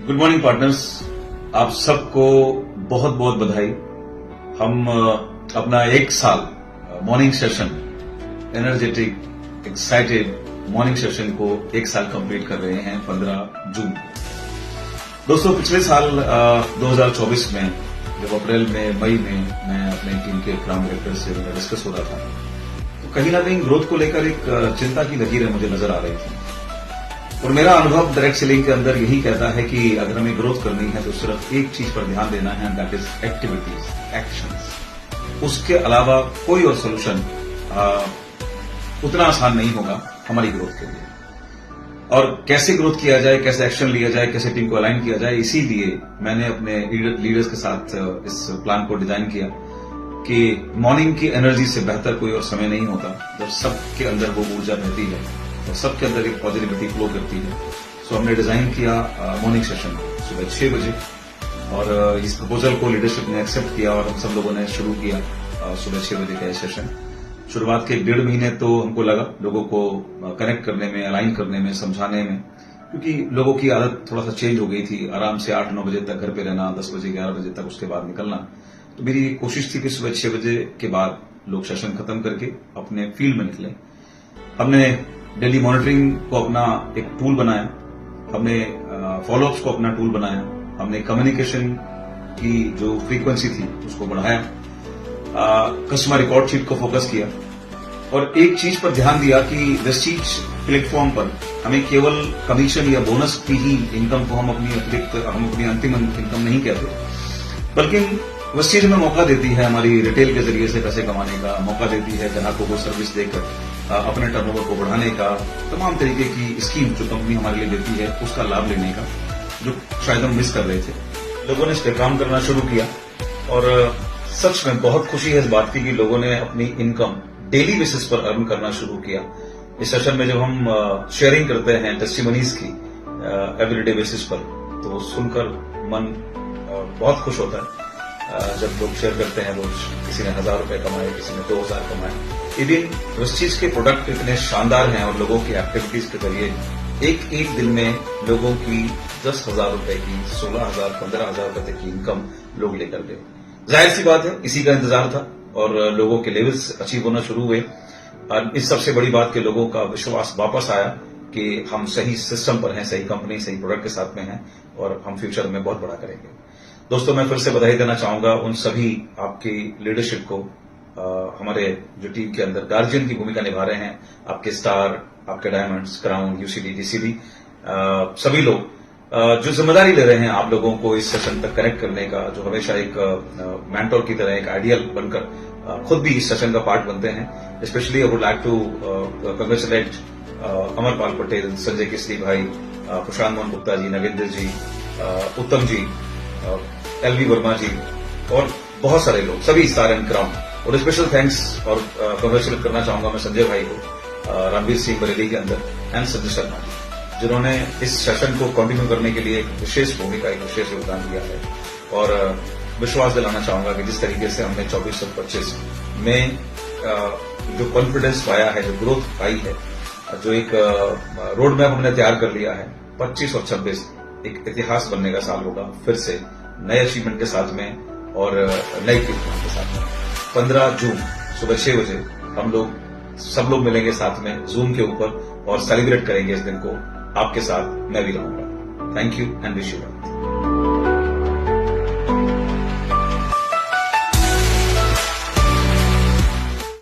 Good morning partners, आप सबको बहुत बहुत बधाई। हम अपना 1 साल morning session, energetic excited morning session को 1 साल कंप्लीट कर रहे हैं 15 जून को। दोस्तों, पिछले साल 2024 में जब अप्रैल में मई में मैं अपने टीम के प्रोग्राम डायरेक्टर से डिस्कस हो रहा था, तो कहीं ना कहीं ग्रोथ को लेकर एक चिंता की लकीरें मुझे नजर आ रही थी। और मेरा अनुभव डायरेक्ट सेलिंग के अंदर यही कहता है कि अगर हमें ग्रोथ करनी है तो सिर्फ एक चीज पर ध्यान देना है, दैट इज एक्टिविटीज, एक्शंस। उसके अलावा कोई और सोल्यूशन उतना आसान नहीं होगा हमारी ग्रोथ के लिए। और कैसे ग्रोथ किया जाए, कैसे एक्शन लिया जाए, कैसे टीम को अलाइन किया जाए, इसीलिए मैंने अपने लीडर्स के साथ इस प्लान को डिजाइन किया कि मॉर्निंग की एनर्जी से बेहतर कोई और समय नहीं होता जब सबके अंदर वो ऊर्जा रहती है और सबके अंदर एक पॉजिटिविटी फ्लो करती है। सो हमने डिजाइन किया मॉर्निंग सेशन सुबह 6 बजे, और इस प्रपोजल को लीडरशिप ने एक्सेप्ट किया और हम सब लोगों ने शुरू किया सुबह 6 बजे का सेशन। शुरुआत के 1.5 महीने तो हमको लगा लोगों को कनेक्ट करने में, अलाइन करने में, समझाने में, क्योंकि लोगों की आदत थोड़ा सा चेंज हो गई थी। आराम से 8-9 बजे तक घर पे रहना, 10 बजे 11 बजे तक उसके बाद निकलना। तो मेरी कोशिश थी कि सुबह 6 बजे के बाद लोग सेशन खत्म करके अपने फील्ड में निकले। हमने डेली मॉनिटरिंग को अपना एक टूल बनाया, हमने फॉलोअप्स को अपना टूल बनाया, हमने कम्युनिकेशन की जो फ्रीक्वेंसी थी उसको बढ़ाया, कस्टमर रिकॉर्ड शीट को फोकस किया, और एक चीज पर ध्यान दिया कि वेस्टीज प्लेटफॉर्म पर हमें केवल कमीशन या बोनस की ही इनकम को हम अपनी अंतिम इनकम नहीं कहते, बल्कि वेस्टीज हमें मौका देती है हमारी रिटेल के जरिए से पैसे कमाने का, मौका देती है ग्राहकों को सर्विस देकर अपने टर्नओवर को बढ़ाने का, तमाम तरीके की स्कीम जो कंपनी हमारे लिए देती है उसका लाभ लेने का, जो शायद हम मिस कर रहे थे। लोगों ने इस पर काम करना शुरू किया, और सच में बहुत खुशी है इस बात की कि लोगों ने अपनी इनकम डेली बेसिस पर अर्न करना शुरू किया। इस सेशन में जब हम शेयरिंग करते हैं टेस्टिमनीज की एवरीडे बेसिस पर, तो सुनकर मन बहुत खुश होता है। जब लोग शेयर करते हैं, रोज किसी ने 1000 रुपए कमाए, किसी ने 2000 कमाए। इवन वेस्टीज के प्रोडक्ट इतने शानदार हैं और लोगों की एक्टिविटीज के जरिए एक दिन में लोगों की 10,000 रुपए की, 16,000, 15,000 रुपए तक की इनकम लोग लेकर गए। जाहिर सी बात है, इसी का इंतजार था और लोगों के लेवल्स अचीव होना शुरू हुए। और इस सबसे बड़ी बात कि लोगों का विश्वास वापस आया कि हम सही सिस्टम पर हैं, सही कंपनी, सही प्रोडक्ट के साथ में हैं और हम फ्यूचर में बहुत बड़ा करेंगे। दोस्तों, मैं फिर से बधाई देना चाहूंगा उन सभी आपकी लीडरशिप को, हमारे जो टीम के अंदर गार्जियन की भूमिका निभा रहे हैं, आपके स्टार, आपके डायमंड्स, क्राउन, यूसीडी, डीसीडी, सभी लोग जो जिम्मेदारी ले रहे हैं आप लोगों को इस सेशन तक कनेक्ट करने का, जो हमेशा एक मेंटोर की तरह, एक आइडियल बनकर खुद भी इस सेशन का पार्ट बनते हैं। Specially I would like to congratulate Amarpal Patel, Sanjay Kesari भाई, प्रशांत मोहन गुप्ता जी, नगेंद्र जी, उत्तम जी, एलवी वर्मा जी और बहुत सारे लोग, सभी स्टार एंड क्राउन। और स्पेशल थैंक्स और कंग्रेचुलेट करना चाहूंगा मैं संजय भाई को, रणवीर सिंह बरेली के अंदर, एंड संजय शर्मा जी, जिन्होंने इस सेशन को कंटिन्यू करने के लिए एक विशेष भूमिका, एक विशेष योगदान दिया है। और विश्वास दिलाना चाहूंगा कि जिस तरीके से हमने 24 और 25 में जो कॉन्फिडेंस पाया है, जो ग्रोथ पाई है, जो एक रोड मैप हमने तैयार कर लिया है, 25 और 26 एक इतिहास बनने का साल होगा, फिर से नए अचीवमेंट के साथ में और नई कीर्तिमान के साथ में। 15 जून सुबह 6 बजे हम लोग सब लोग मिलेंगे साथ में जूम के ऊपर और सेलिब्रेट करेंगे इस दिन को। आपके साथ मैं भी रहूंगा। Thank you and wish you well.